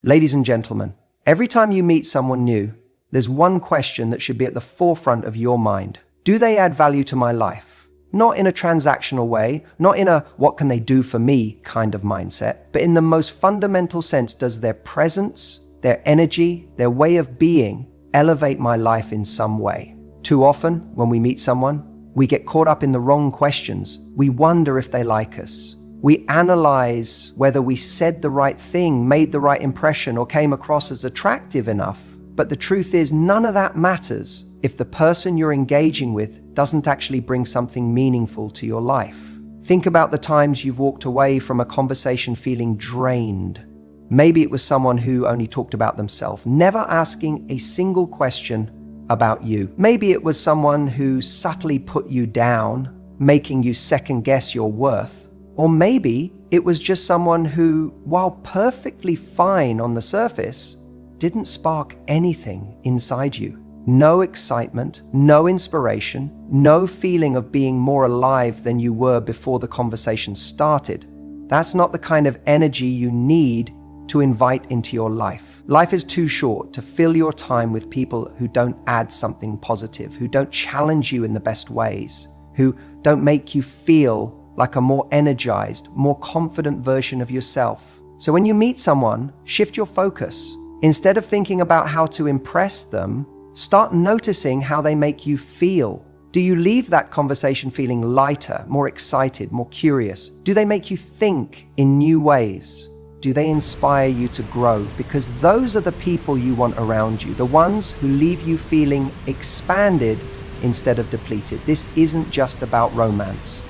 Ladies and gentlemen, every time you meet someone new, there's one question that should be at the forefront of your mind. Do they add value to my life? Not in a transactional way, not in a what can they do for me kind of mindset, but in the most fundamental sense, does their presence, their energy, their way of being elevate my life in some way? Too often, when we meet someone, we get caught up in the wrong questions. We wonder if they like us. We analyze whether we said the right thing, made the right impression, or came across as attractive enough. But the truth is, none of that matters if the person you're engaging with doesn't actually bring something meaningful to your life. Think about the times you've walked away from a conversation feeling drained. Maybe it was someone who only talked about themselves, never asking a single question about you. Maybe it was someone who subtly put you down, making you second guess your worth. Or maybe it was just someone who, while perfectly fine on the surface, didn't spark anything inside you. No excitement, no inspiration, no feeling of being more alive than you were before the conversation started. That's not the kind of energy you need to invite into your life. Life is too short to fill your time with people who don't add something positive, who don't challenge you in the best ways, who don't make you feel like a more energized, more confident version of yourself. So when you meet someone, shift your focus. Instead of thinking about how to impress them, start noticing how they make you feel. Do you leave that conversation feeling lighter, more excited, more curious? Do they make you think in new ways? Do they inspire you to grow? Because those are the people you want around you, the ones who leave you feeling expanded instead of depleted. This isn't just about romance.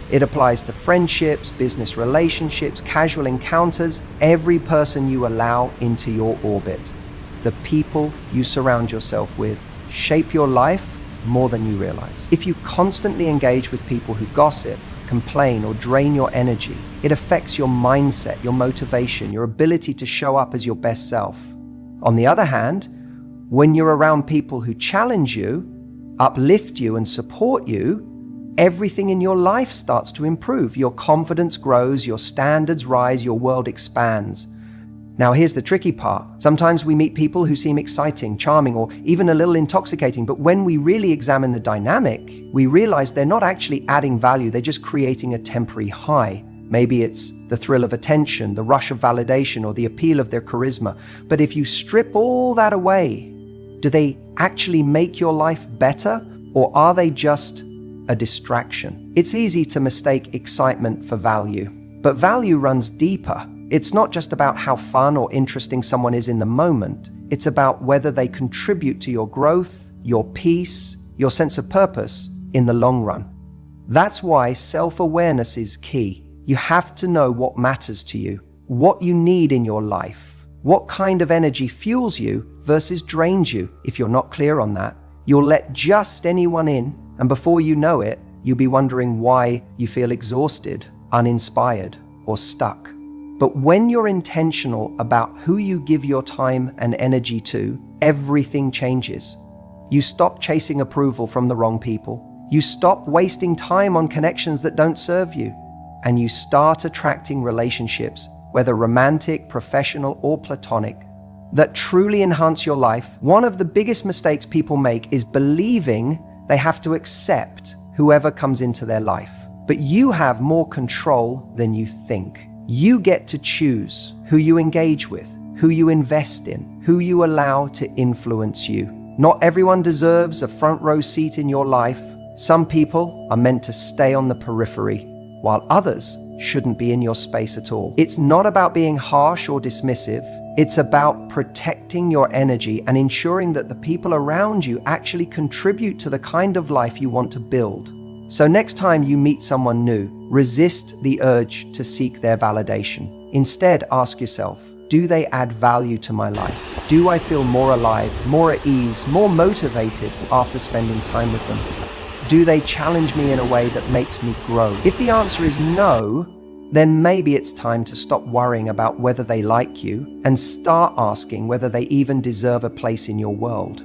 It applies to friendships, business relationships, casual encounters, every person you allow into your orbit. The people you surround yourself with shape your life more than you realize. If you constantly engage with people who gossip, complain, or drain your energy, it affects your mindset, your motivation, your ability to show up as your best self. On the other hand, when you're around people who challenge you, uplift you, and support you, everything in your life starts to improve. Your confidence grows, your standards rise, your world expands. Now, here's the tricky part. Sometimes we meet people who seem exciting, charming, or even a little intoxicating, but when we really examine the dynamic, we realize they're not actually adding value, they're just creating a temporary high. Maybe it's the thrill of attention, the rush of validation, or the appeal of their charisma. But if you strip all that away, do they actually make your life better, or are they just a distraction? It's easy to mistake excitement for value, but value runs deeper. It's not just about how fun or interesting someone is in the moment. It's about whether they contribute to your growth, your peace, your sense of purpose in the long run. That's why self-awareness is key. You have to know what matters to you, what you need in your life, what kind of energy fuels you versus drains you. If you're not clear on that, you'll let just anyone in, and before you know it, you'll be wondering why you feel exhausted, uninspired, or stuck. But when you're intentional about who you give your time and energy to, everything changes. You stop chasing approval from the wrong people. You stop wasting time on connections that don't serve you. And you start attracting relationships, whether romantic, professional, or platonic, that truly enhance your life. One of the biggest mistakes people make is believing they have to accept whoever comes into their life. But you have more control than you think. You get to choose who you engage with, who you invest in, who you allow to influence you. Not everyone deserves a front row seat in your life. Some people are meant to stay on the periphery, while others shouldn't be in your space at all. It's not about being harsh or dismissive. It's about protecting your energy and ensuring that the people around you actually contribute to the kind of life you want to build. So next time you meet someone new, resist the urge to seek their validation. Instead, ask yourself, do they add value to my life? Do I feel more alive, more at ease, more motivated after spending time with them? Do they challenge me in a way that makes me grow? If the answer is no, then maybe it's time to stop worrying about whether they like you and start asking whether they even deserve a place in your world.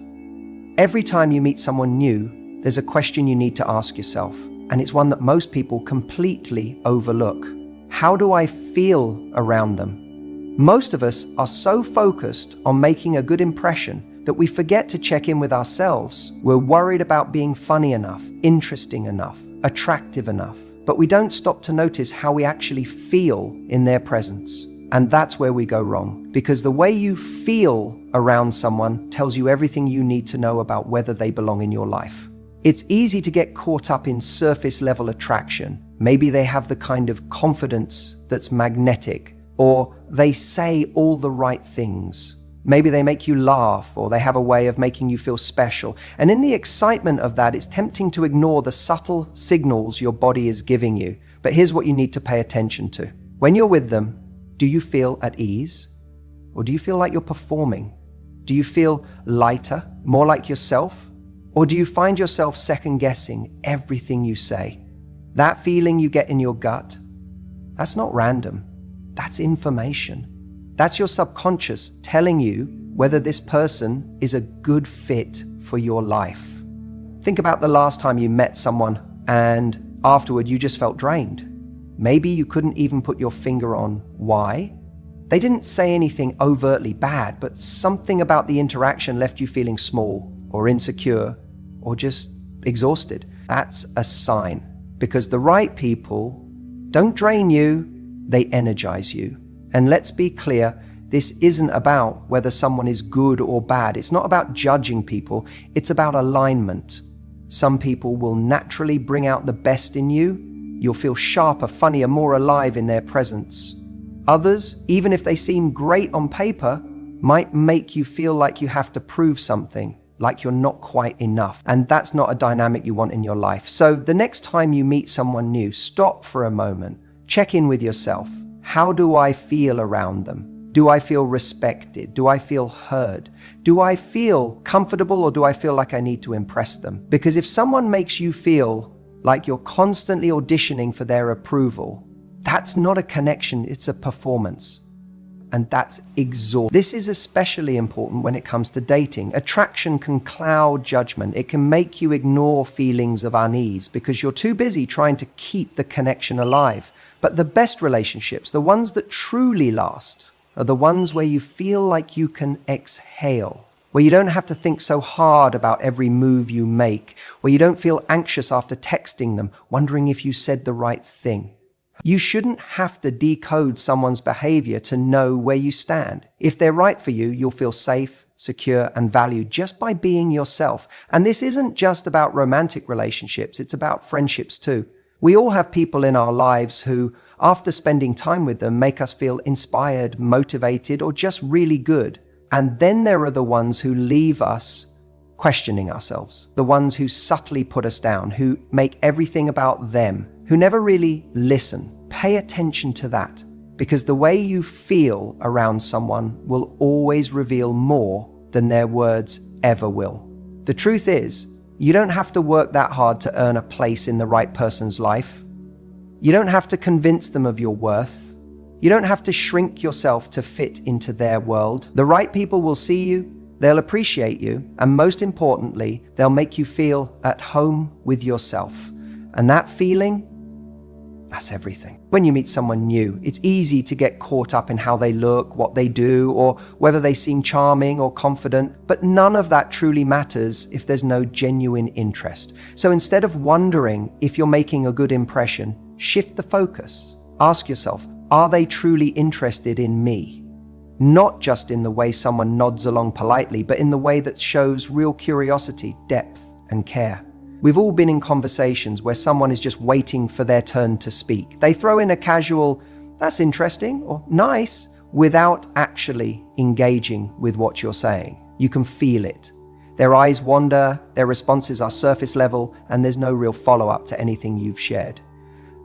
Every time you meet someone new, there's a question you need to ask yourself, and it's one that most people completely overlook. How do I feel around them? Most of us are so focused on making a good impression that we forget to check in with ourselves. We're worried about being funny enough, interesting enough, attractive enough, but we don't stop to notice how we actually feel in their presence. And that's where we go wrong, because the way you feel around someone tells you everything you need to know about whether they belong in your life. It's easy to get caught up in surface level attraction. Maybe they have the kind of confidence that's magnetic, or they say all the right things. Maybe they make you laugh, or they have a way of making you feel special. And in the excitement of that, it's tempting to ignore the subtle signals your body is giving you. But here's what you need to pay attention to. When you're with them, do you feel at ease? Or do you feel like you're performing? Do you feel lighter, more like yourself? Or do you find yourself second-guessing everything you say? That feeling you get in your gut, that's not random. That's information. That's your subconscious telling you whether this person is a good fit for your life. Think about the last time you met someone and afterward you just felt drained. Maybe you couldn't even put your finger on why. They didn't say anything overtly bad, but something about the interaction left you feeling small or insecure or just exhausted. That's a sign, because the right people don't drain you, they energize you. And let's be clear, this isn't about whether someone is good or bad. It's not about judging people. It's about alignment. Some people will naturally bring out the best in you. You'll feel sharper, funnier, more alive in their presence. Others, even if they seem great on paper, might make you feel like you have to prove something, like you're not quite enough. And that's not a dynamic you want in your life. So the next time you meet someone new, stop for a moment. Check in with yourself. How do I feel around them? Do I feel respected? Do I feel heard? Do I feel comfortable, or do I feel like I need to impress them? Because if someone makes you feel like you're constantly auditioning for their approval, that's not a connection, it's a performance. And that's exhausting. This is especially important when it comes to dating. Attraction can cloud judgment. It can make you ignore feelings of unease because you're too busy trying to keep the connection alive. But the best relationships, the ones that truly last, are the ones where you feel like you can exhale, where you don't have to think so hard about every move you make, where you don't feel anxious after texting them, wondering if you said the right thing. You shouldn't have to decode someone's behavior to know where you stand. If they're right for you, you'll feel safe, secure, and valued just by being yourself. And this isn't just about romantic relationships, it's about friendships too. We all have people in our lives who, after spending time with them, make us feel inspired, motivated, or just really good. And then there are the ones who leave us questioning ourselves, the ones who subtly put us down, who make everything about them, who never really listen. Pay attention to that, because the way you feel around someone will always reveal more than their words ever will. The truth is, you don't have to work that hard to earn a place in the right person's life. You don't have to convince them of your worth. You don't have to shrink yourself to fit into their world. The right people will see you, they'll appreciate you, and most importantly, they'll make you feel at home with yourself. And that feeling, that's everything. When you meet someone new, it's easy to get caught up in how they look, what they do, or whether they seem charming or confident, but none of that truly matters if there's no genuine interest. So instead of wondering if you're making a good impression, shift the focus. Ask yourself, are they truly interested in me? Not just in the way someone nods along politely, but in the way that shows real curiosity, depth, and care. We've all been in conversations where someone is just waiting for their turn to speak. They throw in a casual, "That's interesting," or "Nice," without actually engaging with what you're saying. You can feel it. Their eyes wander, their responses are surface level, and there's no real follow-up to anything you've shared.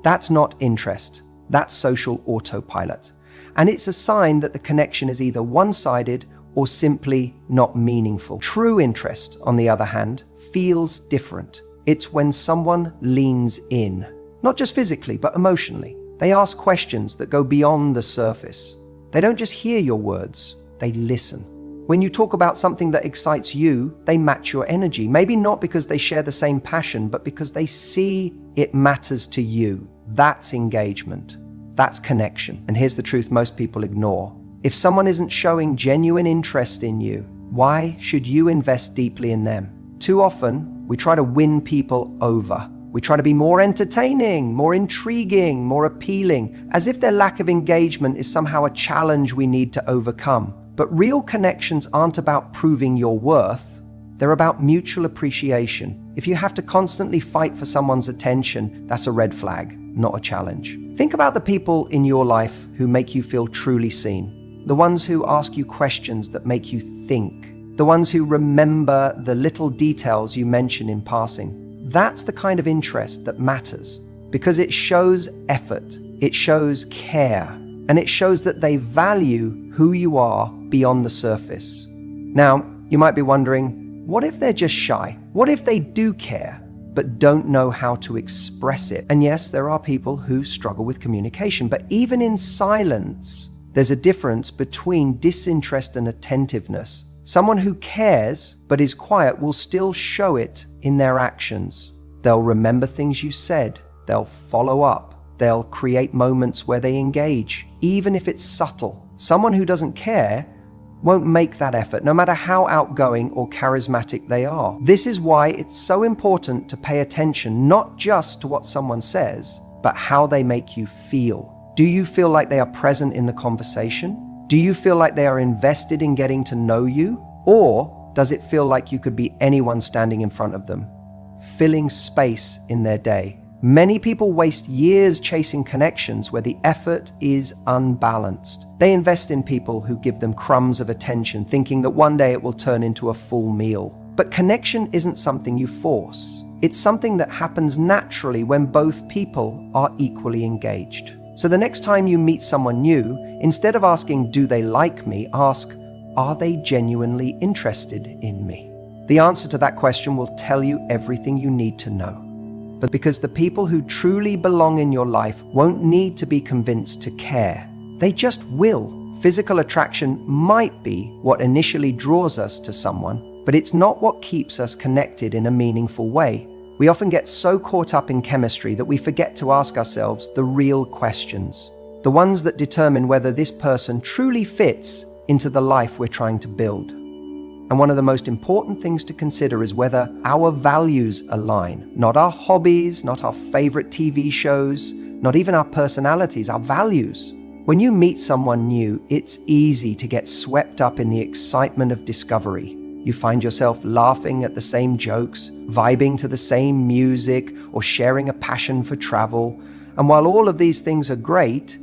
That's not interest. That's social autopilot. And it's a sign that the connection is either one-sided or simply not meaningful. True interest, on the other hand, feels different. It's when someone leans in, not just physically, but emotionally. They ask questions that go beyond the surface. They don't just hear your words, they listen. When you talk about something that excites you, they match your energy. Maybe not because they share the same passion, but because they see it matters to you. That's engagement. That's connection. And here's the truth most people ignore. If someone isn't showing genuine interest in you, why should you invest deeply in them? Too often, we try to win people over. We try to be more entertaining, more intriguing, more appealing, as if their lack of engagement is somehow a challenge we need to overcome. But real connections aren't about proving your worth. They're about mutual appreciation. If you have to constantly fight for someone's attention, that's a red flag, not a challenge. Think about the people in your life who make you feel truly seen. The ones who ask you questions that make you think. The ones who remember the little details you mention in passing. That's the kind of interest that matters, because it shows effort, it shows care, and it shows that they value who you are beyond the surface. Now, you might be wondering, what if they're just shy? What if they do care, but don't know how to express it? And yes, there are people who struggle with communication, but even in silence, there's a difference between disinterest and attentiveness. Someone who cares but is quiet will still show it in their actions. They'll remember things you said. They'll follow up. They'll create moments where they engage, even if it's subtle. Someone who doesn't care won't make that effort, no matter how outgoing or charismatic they are. This is why it's so important to pay attention not just to what someone says, but how they make you feel. Do you feel like they are present in the conversation? Do you feel like they are invested in getting to know you? Or does it feel like you could be anyone standing in front of them, filling space in their day? Many people waste years chasing connections where the effort is unbalanced. They invest in people who give them crumbs of attention, thinking that one day it will turn into a full meal. But connection isn't something you force. It's something that happens naturally when both people are equally engaged. So the next time you meet someone new, instead of asking, do they like me, ask, are they genuinely interested in me? The answer to that question will tell you everything you need to know. But because the people who truly belong in your life won't need to be convinced to care, they just will. Physical attraction might be what initially draws us to someone, but it's not what keeps us connected in a meaningful way. We often get so caught up in chemistry that we forget to ask ourselves the real questions, the ones that determine whether this person truly fits into the life we're trying to build. And one of the most important things to consider is whether our values align, not our hobbies, not our favorite TV shows, not even our personalities, our values. When you meet someone new, it's easy to get swept up in the excitement of discovery. You find yourself laughing at the same jokes, vibing to the same music, or sharing a passion for travel. And while all of these things are great,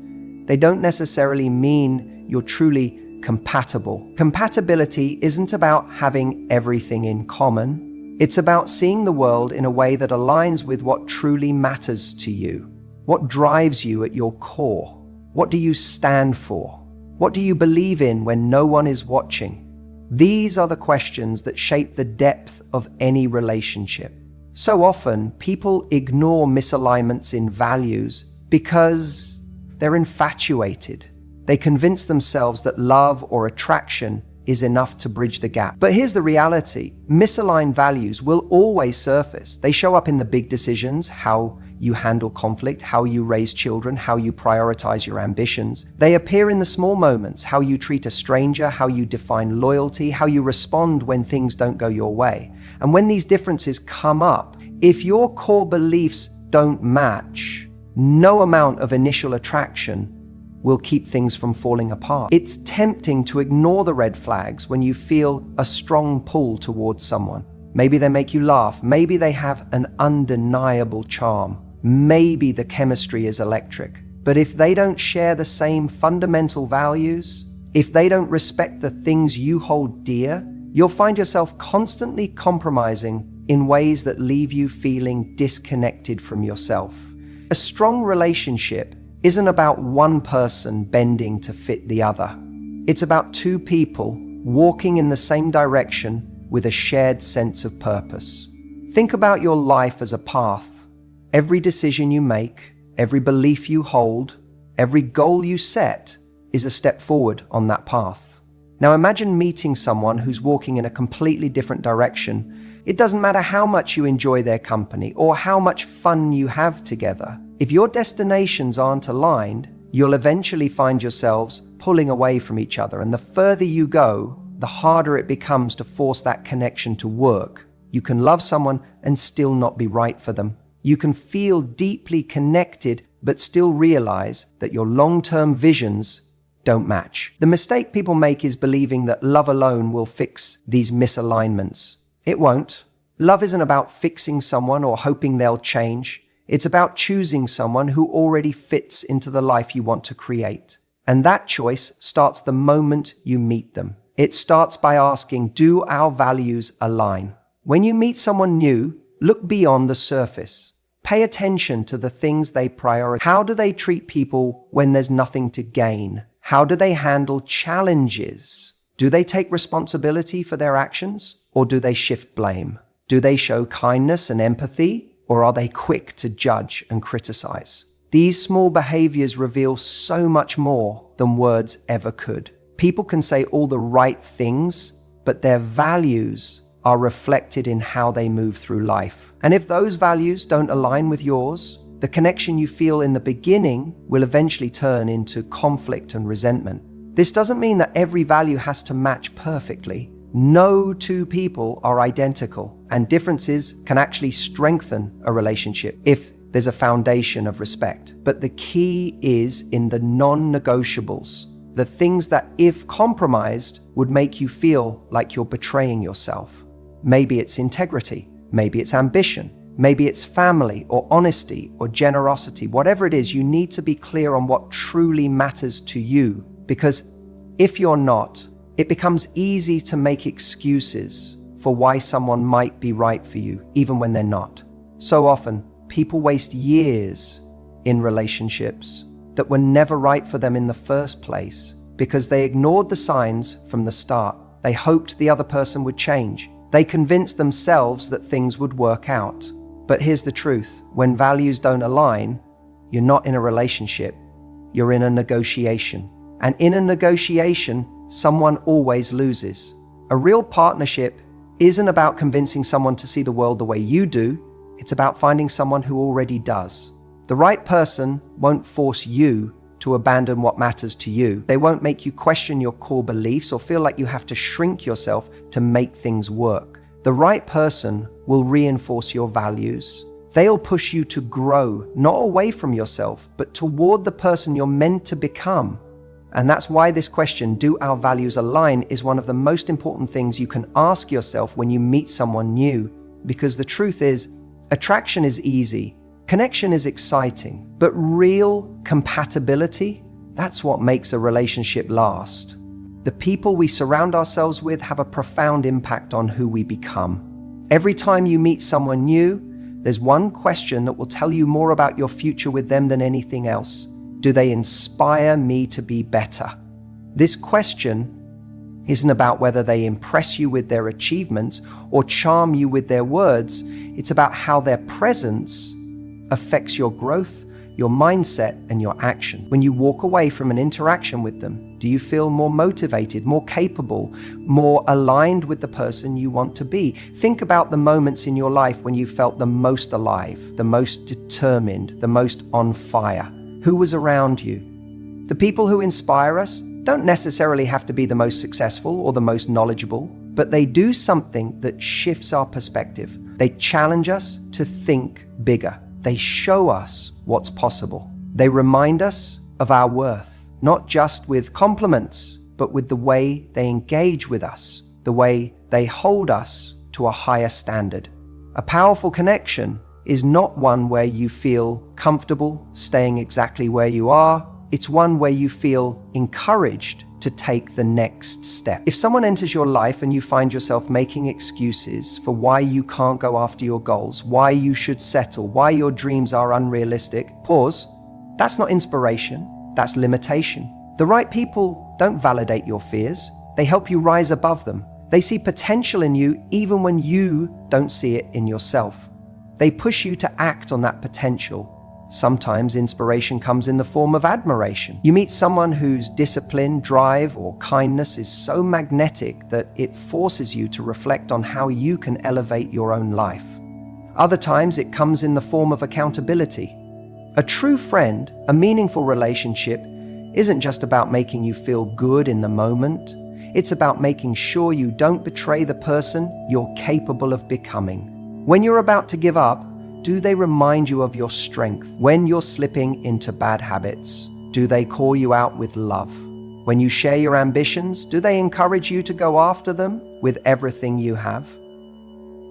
they don't necessarily mean you're truly compatible. Compatibility isn't about having everything in common. It's about seeing the world in a way that aligns with what truly matters to you. What drives you at your core? What do you stand for? What do you believe in when no one is watching? These are the questions that shape the depth of any relationship. So often, people ignore misalignments in values because they're infatuated. They convince themselves that love or attraction is enough to bridge the gap. But here's the reality. Misaligned values will always surface. They show up in the big decisions, how you handle conflict, how you raise children, how you prioritize your ambitions. They appear in the small moments, how you treat a stranger, how you define loyalty, how you respond when things don't go your way. And when these differences come up, if your core beliefs don't match, no amount of initial attraction will keep things from falling apart. It's tempting to ignore the red flags when you feel a strong pull towards someone. Maybe they make you laugh. Maybe they have an undeniable charm. Maybe the chemistry is electric. But if they don't share the same fundamental values, if they don't respect the things you hold dear, you'll find yourself constantly compromising in ways that leave you feeling disconnected from yourself. A strong relationship isn't about one person bending to fit the other. It's about two people walking in the same direction with a shared sense of purpose. Think about your life as a path. Every decision you make, every belief you hold, every goal you set is a step forward on that path. Now imagine meeting someone who's walking in a completely different direction. It doesn't matter how much you enjoy their company or how much fun you have together. If your destinations aren't aligned, you'll eventually find yourselves pulling away from each other. And the further you go, the harder it becomes to force that connection to work. You can love someone and still not be right for them. You can feel deeply connected, but still realize that your long-term visions don't match. The mistake people make is believing that love alone will fix these misalignments. It won't. Love isn't about fixing someone or hoping they'll change. It's about choosing someone who already fits into the life you want to create. And that choice starts the moment you meet them. It starts by asking, do our values align? When you meet someone new, look beyond the surface. Pay attention to the things they prioritize. How do they treat people when there's nothing to gain? How do they handle challenges? Do they take responsibility for their actions, or do they shift blame? Do they show kindness and empathy, or are they quick to judge and criticize? These small behaviors reveal so much more than words ever could. People can say all the right things, but their values are reflected in how they move through life. And if those values don't align with yours, the connection you feel in the beginning will eventually turn into conflict and resentment. This doesn't mean that every value has to match perfectly. No two people are identical, and differences can actually strengthen a relationship if there's a foundation of respect. But the key is in the non-negotiables, the things that, if compromised, would make you feel like you're betraying yourself. Maybe it's integrity, maybe it's ambition, maybe it's family or honesty or generosity. Whatever it is, you need to be clear on what truly matters to you, because if you're not, it becomes easy to make excuses for why someone might be right for you, even when they're not. So often, people waste years in relationships that were never right for them in the first place because they ignored the signs from the start. They hoped the other person would change. They convinced themselves that things would work out. But here's the truth. When values don't align, you're not in a relationship. You're in a negotiation. And in a negotiation, someone always loses. A real partnership isn't about convincing someone to see the world the way you do. It's about finding someone who already does. The right person won't force you to abandon what matters to you. They won't make you question your core beliefs or feel like you have to shrink yourself to make things work. The right person will reinforce your values. They'll push you to grow, not away from yourself, but toward the person you're meant to become. And that's why this question, do our values align, is one of the most important things you can ask yourself when you meet someone new. Because the truth is, attraction is easy, connection is exciting, but real compatibility, that's what makes a relationship last. The people we surround ourselves with have a profound impact on who we become. Every time you meet someone new, there's one question that will tell you more about your future with them than anything else. Do they inspire me to be better? This question isn't about whether they impress you with their achievements or charm you with their words. It's about how their presence affects your growth, your mindset, and your action. When you walk away from an interaction with them, do you feel more motivated, more capable, more aligned with the person you want to be? Think about the moments in your life when you felt the most alive, the most determined, the most on fire. Who was around you? The people who inspire us don't necessarily have to be the most successful or the most knowledgeable, but they do something that shifts our perspective. They challenge us to think bigger. They show us what's possible. They remind us of our worth, not just with compliments, but with the way they engage with us, the way they hold us to a higher standard. A powerful connection is not one where you feel comfortable staying exactly where you are. It's one where you feel encouraged to take the next step. If someone enters your life and you find yourself making excuses for why you can't go after your goals, why you should settle, why your dreams are unrealistic, pause. That's not inspiration, that's limitation. The right people don't validate your fears. They help you rise above them. They see potential in you even when you don't see it in yourself. They push you to act on that potential. Sometimes inspiration comes in the form of admiration. You meet someone whose discipline, drive, or kindness is so magnetic that it forces you to reflect on how you can elevate your own life. Other times it comes in the form of accountability. A true friend, a meaningful relationship, isn't just about making you feel good in the moment. It's about making sure you don't betray the person you're capable of becoming. When you're about to give up, do they remind you of your strength? When you're slipping into bad habits, do they call you out with love? When you share your ambitions, do they encourage you to go after them with everything you have?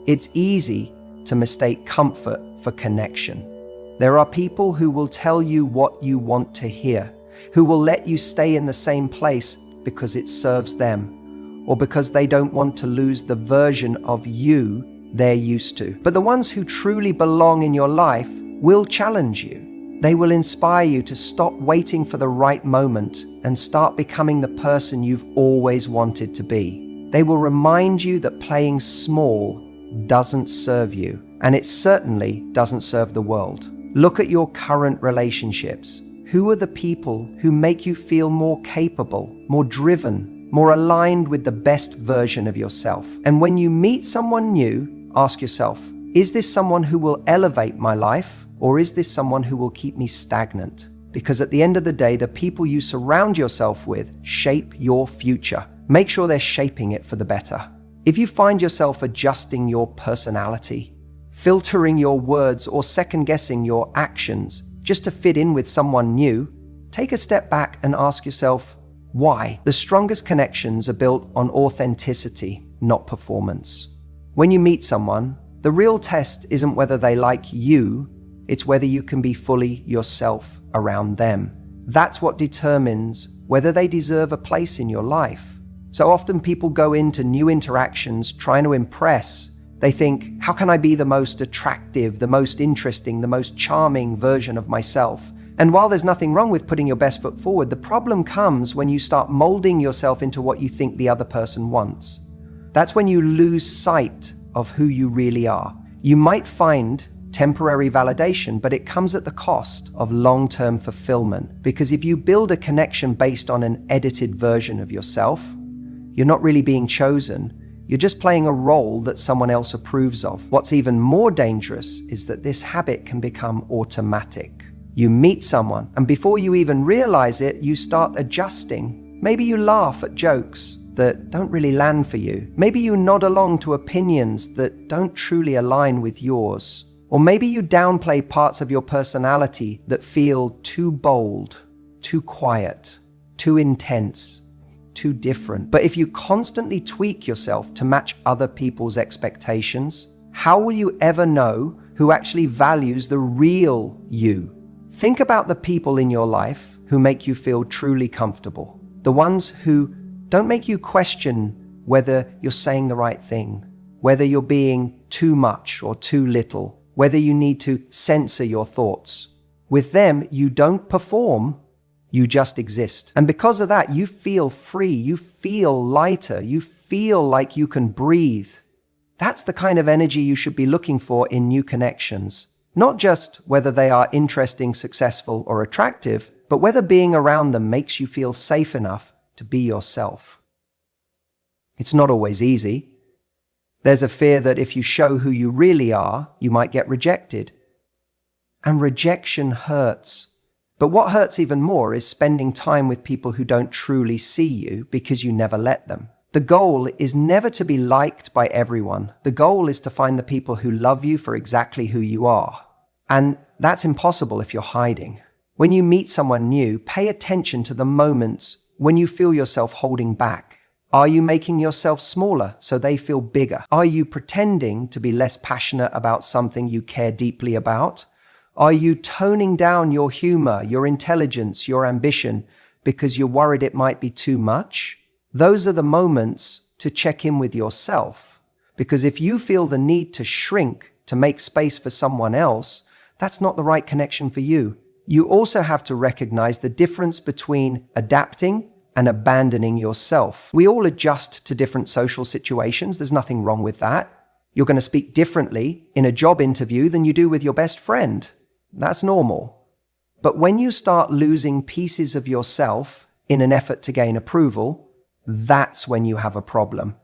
It's easy to mistake comfort for connection. There are people who will tell you what you want to hear, who will let you stay in the same place because it serves them, or because they don't want to lose the version of you they're used to. But the ones who truly belong in your life will challenge you. They will inspire you to stop waiting for the right moment and start becoming the person you've always wanted to be. They will remind you that playing small doesn't serve you, and it certainly doesn't serve the world. Look at your current relationships. Who are the people who make you feel more capable, more driven, more aligned with the best version of yourself? And when you meet someone new, ask yourself, is this someone who will elevate my life, or is this someone who will keep me stagnant? Because at the end of the day, the people you surround yourself with shape your future. Make sure they're shaping it for the better. If you find yourself adjusting your personality, filtering your words, or second-guessing your actions just to fit in with someone new, take a step back and ask yourself, why? The strongest connections are built on authenticity, not performance. When you meet someone, the real test isn't whether they like you, it's whether you can be fully yourself around them. That's what determines whether they deserve a place in your life. So often people go into new interactions trying to impress. They think, how can I be the most attractive, the most interesting, the most charming version of myself? And while there's nothing wrong with putting your best foot forward, the problem comes when you start molding yourself into what you think the other person wants. That's when you lose sight of who you really are. You might find temporary validation, but it comes at the cost of long-term fulfillment. Because if you build a connection based on an edited version of yourself, you're not really being chosen. You're just playing a role that someone else approves of. What's even more dangerous is that this habit can become automatic. You meet someone, and before you even realize it, you start adjusting. Maybe you laugh at jokes that don't really land for you. Maybe you nod along to opinions that don't truly align with yours. Or maybe you downplay parts of your personality that feel too bold, too quiet, too intense, too different. But if you constantly tweak yourself to match other people's expectations, how will you ever know who actually values the real you? Think about the people in your life who make you feel truly comfortable. The ones who don't make you question whether you're saying the right thing, whether you're being too much or too little, whether you need to censor your thoughts. With them, you don't perform, you just exist. And because of that, you feel free, you feel lighter, you feel like you can breathe. That's the kind of energy you should be looking for in new connections. Not just whether they are interesting, successful, or attractive, but whether being around them makes you feel safe enough to be yourself. It's not always easy. There's a fear that if you show who you really are, you might get rejected. And rejection hurts. But what hurts even more is spending time with people who don't truly see you because you never let them. The goal is never to be liked by everyone. The goal is to find the people who love you for exactly who you are. And that's impossible if you're hiding. When you meet someone new, pay attention to the moments when you feel yourself holding back. Are you making yourself smaller so they feel bigger? Are you pretending to be less passionate about something you care deeply about? Are you toning down your humor, your intelligence, your ambition because you're worried it might be too much? Those are the moments to check in with yourself. Because if you feel the need to shrink to make space for someone else, that's not the right connection for you. You also have to recognize the difference between adapting and abandoning yourself. We all adjust to different social situations. There's nothing wrong with that. You're going to speak differently in a job interview than you do with your best friend. That's normal. But when you start losing pieces of yourself in an effort to gain approval, that's when you have a problem.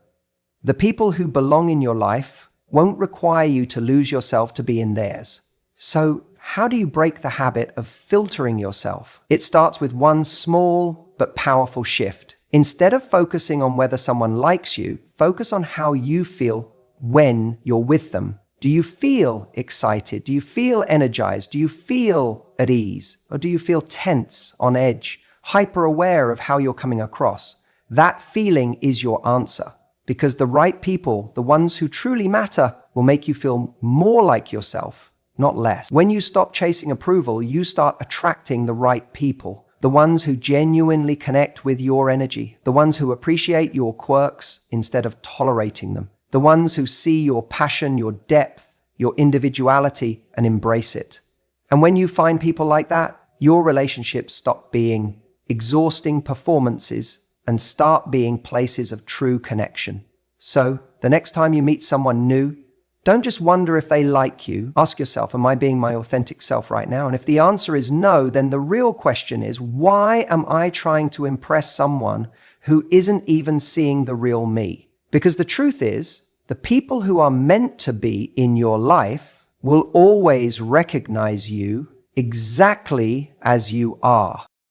The people who belong in your life won't require you to lose yourself to be in theirs. So how do you break the habit of filtering yourself? It starts with one small but powerful shift. Instead of focusing on whether someone likes you, focus on how you feel when you're with them. Do you feel excited? Do you feel energized? Do you feel at ease? Or do you feel tense, on edge, hyper aware of how you're coming across? That feeling is your answer, because the right people, the ones who truly matter, will make you feel more like yourself, not less. When you stop chasing approval, you start attracting the right people, the ones who genuinely connect with your energy, the ones who appreciate your quirks instead of tolerating them, the ones who see your passion, your depth, your individuality, and embrace it. And when you find people like that, your relationships stop being exhausting performances and start being places of true connection. So, the next time you meet someone new, don't just wonder if they like you. Ask yourself, am I being my authentic self right now? And if the answer is no, then the real question is, why am I trying to impress someone who isn't even seeing the real me? Because the truth is, the people who are meant to be in your life will always recognize you exactly as you are.